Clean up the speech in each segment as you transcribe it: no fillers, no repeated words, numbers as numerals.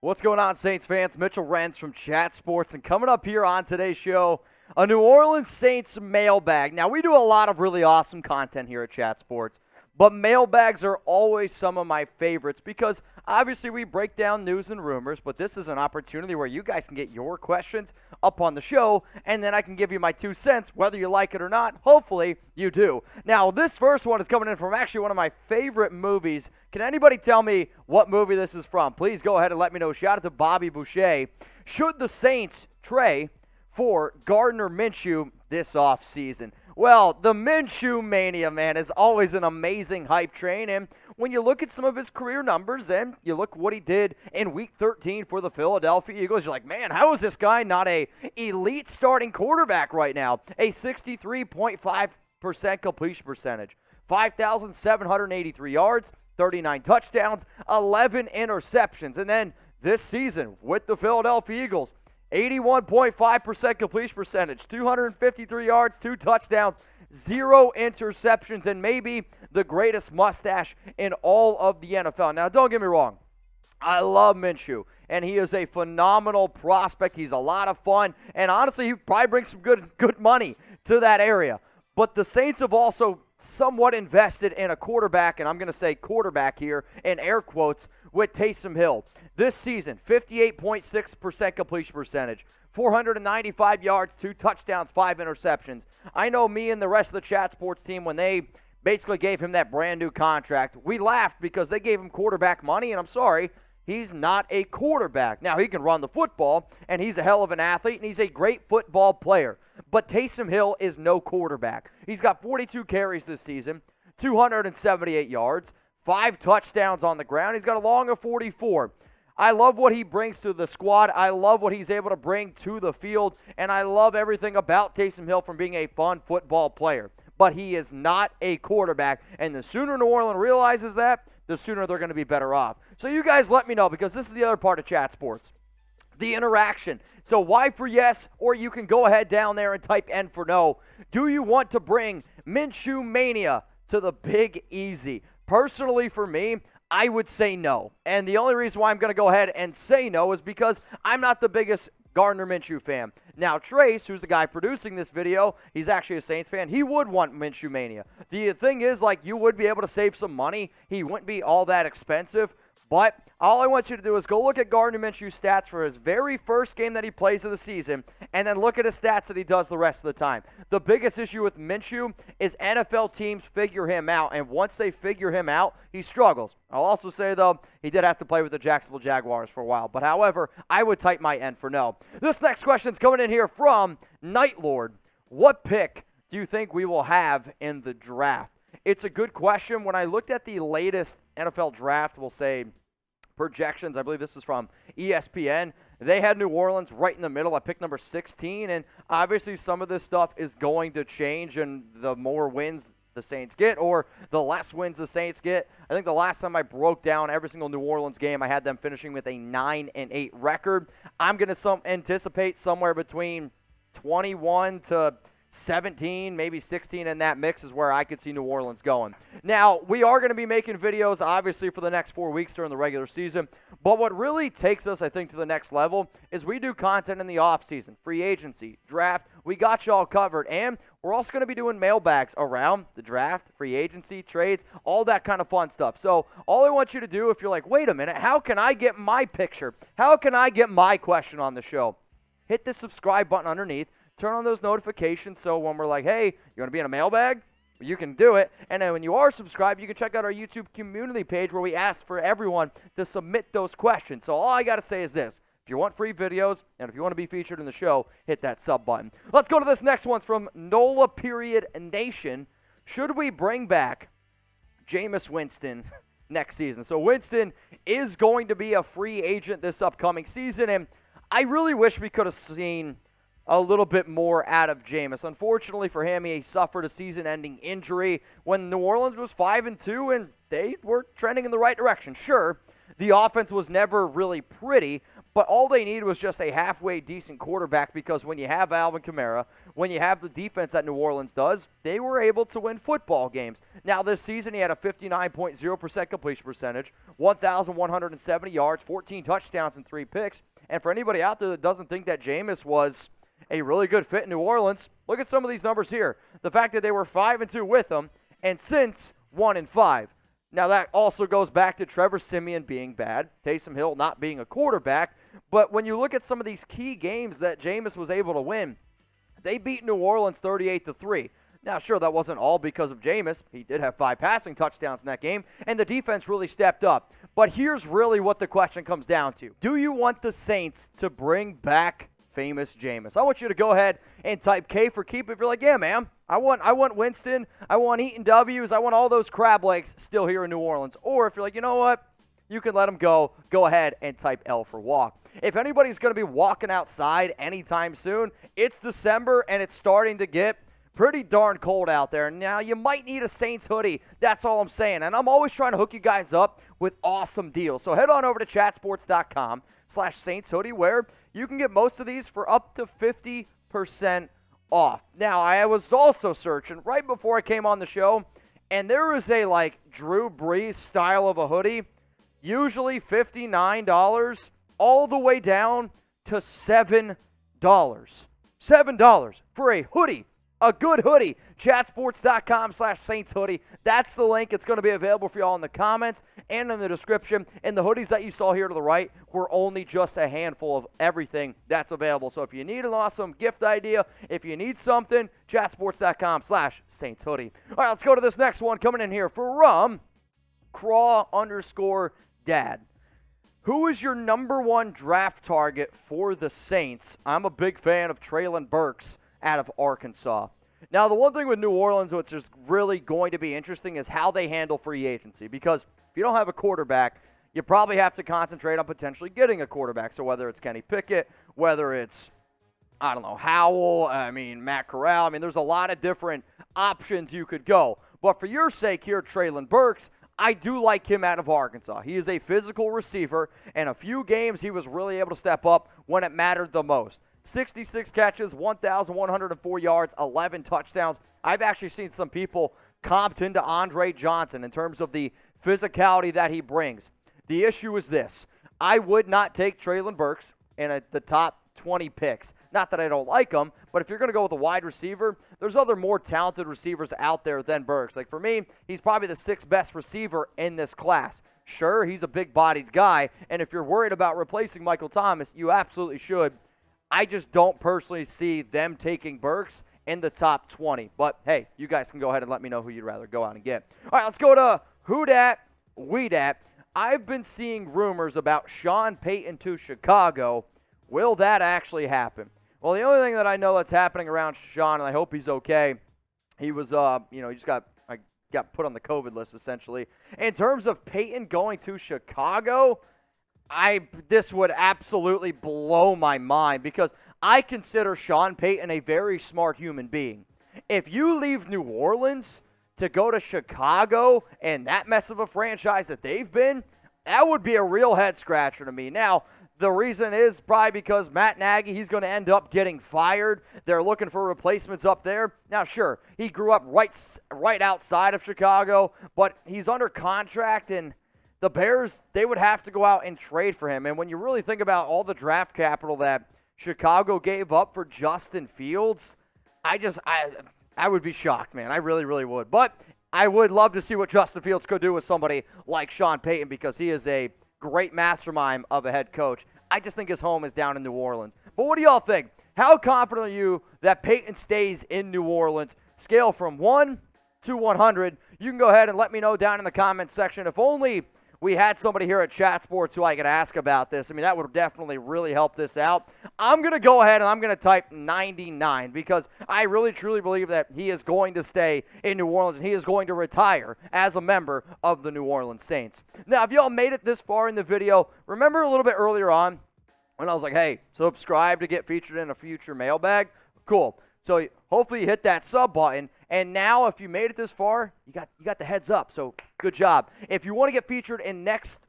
What's going on, Saints fans? Mitchell Renz from Chat Sports, and coming up here on today's show, a New Orleans Saints mailbag. Now, we do a lot of really awesome content here at Chat Sports, but mailbags are always some of my favorites because obviously we break down news and rumors, but this is an opportunity where you guys can get your questions up on the show, and then I can give you my 2 cents, whether you like it or not. Hopefully you do. Now, this first one is coming in from actually one of my favorite movies. Can anybody tell me what movie this is from? Please go ahead and let me know. Shout out to Bobby Boucher. Should the Saints trade for Gardner Minshew this offseason? Well, the Minshew mania, man, is always an amazing hype train. And when you look at some of his career numbers and you look what he did in Week 13 for the Philadelphia Eagles, you're like, man, how is this guy not a elite starting quarterback right now? A 63.5% completion percentage, 5,783 yards, 39 touchdowns, 11 interceptions. And then this season with the Philadelphia Eagles, 81.5% completion percentage, 253 yards, 2 touchdowns, 0 interceptions, and maybe the greatest mustache in all of the NFL. Now, don't get me wrong. I love Minshew, and he is a phenomenal prospect. He's a lot of fun, and honestly, he probably brings some good money to that area. But the Saints have also somewhat invested in a quarterback, and I'm going to say quarterback here in air quotes, with Taysom Hill. This season, 58.6% completion percentage, 495 yards, 2 touchdowns, 5 interceptions. I know me and the rest of the Chat Sports team, when they basically gave him that brand new contract, we laughed because they gave him quarterback money, and I'm sorry, he's not a quarterback. Now, he can run the football, and he's a hell of an athlete, and he's a great football player. But Taysom Hill is no quarterback. He's got 42 carries this season, 278 yards, 5 touchdowns on the ground. He's got a long of 44. I love what he brings to the squad. I love what he's able to bring to the field, and I love everything about Taysom Hill from being a fun football player. But he is not a quarterback, and the sooner New Orleans realizes that, the sooner they're going to be better off. So you guys let me know, because this is the other part of Chat Sports, the interaction. So Y for yes, or you can go ahead down there and type N for no. Do you want to bring Minshew Mania to the Big Easy? Personally, for me, I would say no. And the only reason why I'm going to go ahead and say no is because I'm not the biggest Gardner Minshew fan. Now, Trace, who's the guy producing this video, he's actually a Saints fan. He would want Minshew Mania. The thing is, like, you would be able to save some money. He wouldn't be all that expensive. But all I want you to do is go look at Gardner Minshew's stats for his very first game that he plays of the season, and then look at his stats that he does the rest of the time. The biggest issue with Minshew is NFL teams figure him out, and once they figure him out, he struggles. I'll also say, though, he did have to play with the Jacksonville Jaguars for a while. But, however, I would type my N for no. This next question is coming in here from Nightlord. What pick do you think we will have in the draft? It's a good question. When I looked at the latest NFL draft, we'll say projections, I believe this is from ESPN, they had New Orleans right in the middle. I picked number 16, and obviously some of this stuff is going to change, and the more wins the Saints get or the less wins the Saints get. I think the last time I broke down every single New Orleans game, I had them finishing with a 9-8 record. I'm going to anticipate somewhere between 21 to 17, maybe 16 in that mix is where I could see New Orleans going. Now, we are going to be making videos, obviously, for the next 4 weeks during the regular season, but what really takes us, I think, to the next level is we do content in the offseason, free agency, draft. We got you all covered, and we're also going to be doing mailbags around the draft, free agency, trades, all that kind of fun stuff. So all I want you to do, if you're like, wait a minute, how can I get my picture? How can I get my question on the show? Hit the subscribe button underneath. Turn on those notifications so when we're like, hey, you want to be in a mailbag? You can do it. And then when you are subscribed, you can check out our YouTube community page where we ask for everyone to submit those questions. So all I got to say is this. If you want free videos and if you want to be featured in the show, hit that sub button. Let's go to this next one from NOLA Nation. Should we bring back Jameis Winston next season? So Winston is going to be a free agent this upcoming season, and I really wish we could have seen a little bit more out of Jameis. Unfortunately for him, he suffered a season-ending injury when New Orleans was 5-2, and they were trending in the right direction. Sure, the offense was never really pretty, But all they need was just a halfway decent quarterback, because when you have Alvin Kamara, when you have the defense that New Orleans does, they were able to win football games. Now, this season, he had a 59.0% completion percentage, 1,170 yards, 14 touchdowns, and 3 picks. And for anybody out there that doesn't think that Jameis was a really good fit in New Orleans, look at some of these numbers here. The fact that they were 5-2 with him, and since 1-5. Now, that also goes back to Trevor Siemian being bad, Taysom Hill not being a quarterback. But when you look at some of these key games that Jameis was able to win, they beat New Orleans 38-3. Now, sure, that wasn't all because of Jameis. He did have 5 passing touchdowns in that game, and the defense really stepped up. But here's really what the question comes down to. Do you want the Saints to bring back famous Jameis? I want you to go ahead and type K for keep if you're like, yeah, man, I want Winston, I want Eaton W's, I want all those crab legs still here in New Orleans. Or if you're like, you know what, you can let them go ahead and type L for walk. If anybody's going to be walking outside anytime soon, it's December and it's starting to get pretty darn cold out there. Now, you might need a Saints hoodie. That's all I'm saying. And I'm always trying to hook you guys up with awesome deals. So head on over to chatsports.com/Saints hoodie, where you can get most of these for up to 50% off. Now, I was also searching right before I came on the show, and there is a Drew Brees style of a hoodie, usually $59, all the way down to $7. $7 for a hoodie. A good hoodie. Chatsports.com/Saints hoodie. That's the link. It's going to be available for y'all in the comments and in the description. And the hoodies that you saw here to the right were only just a handful of everything that's available. So if you need an awesome gift idea, if you need something, chatsports.com/Saints hoodie. All right, let's go to this next one coming in here from Craw_Dad. Who is your number 1 draft target for the Saints? I'm a big fan of Treylon Burks out of Arkansas. Now, the one thing with New Orleans, which is really going to be interesting, is how they handle free agency. Because if you don't have a quarterback, you probably have to concentrate on potentially getting a quarterback. So whether it's Kenny Pickett, whether it's, Howell, Matt Corral. There's a lot of different options you could go. But for your sake here, Treylon Burks, I do like him out of Arkansas. He is a physical receiver, and a few games he was really able to step up when it mattered the most. 66 catches, 1,104 yards, 11 touchdowns. I've actually seen some people comped him to Andre Johnson in terms of the physicality that he brings. The issue is this. I would not take Treylon Burks in the top 20 picks. Not that I don't like him, but if you're going to go with a wide receiver, there's other more talented receivers out there than Burks. For me, he's probably the 6th best receiver in this class. Sure, he's a big-bodied guy, and if you're worried about replacing Michael Thomas, you absolutely should. I just don't personally see them taking Burks in the top 20. But, hey, you guys can go ahead and let me know who you'd rather go out and get. All right, let's go to Who Dat, We Dat. I've been seeing rumors about Sean Payton to Chicago. Will that actually happen? Well, the only thing that I know that's happening around Sean, and I hope he's okay, he was, he just got put on the COVID list, essentially. In terms of Payton going to Chicago, this would absolutely blow my mind, because I consider Sean Payton a very smart human being. If you leave New Orleans to go to Chicago and that mess of a franchise that they've been, that would be a real head scratcher to me. Now, the reason is probably because Matt Nagy, he's going to end up getting fired. They're looking for replacements up there. Now, sure, he grew up right outside of Chicago, but he's under contract, and the Bears, they would have to go out and trade for him. And when you really think about all the draft capital that Chicago gave up for Justin Fields, I would be shocked, man. I really, really would. But I would love to see what Justin Fields could do with somebody like Sean Payton, because he is a great mastermind of a head coach. I just think his home is down in New Orleans. But what do y'all think? How confident are you that Payton stays in New Orleans? Scale from 1 to 100. You can go ahead and let me know down in the comments section. If only we had somebody here at Chat Sports who I could ask about this. That would definitely really help this out. I'm going to go ahead and I'm going to type 99, because I really truly believe that he is going to stay in New Orleans, and he is going to retire as a member of the New Orleans Saints. Now, if y'all made it this far in the video, remember a little bit earlier on when I was like, hey, subscribe to get featured in a future mailbag? Cool. So hopefully you hit that sub button. And now, if you made it this far, you got the heads up. So good job. If you want to get featured in next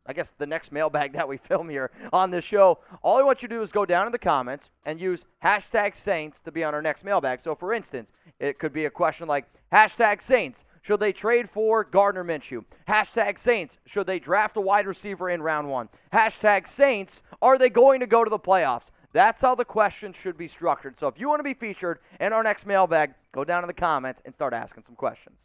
I guess, the next mailbag that we film here on this show, all I want you to do is go down in the comments and use hashtag Saints to be on our next mailbag. So, for instance, it could be a question like, hashtag Saints, should they trade for Gardner Minshew? Hashtag Saints, should they draft a wide receiver in round 1? Hashtag Saints, are they going to go to the playoffs? That's how the question should be structured. So if you want to be featured in our next mailbag, go down in the comments and start asking some questions.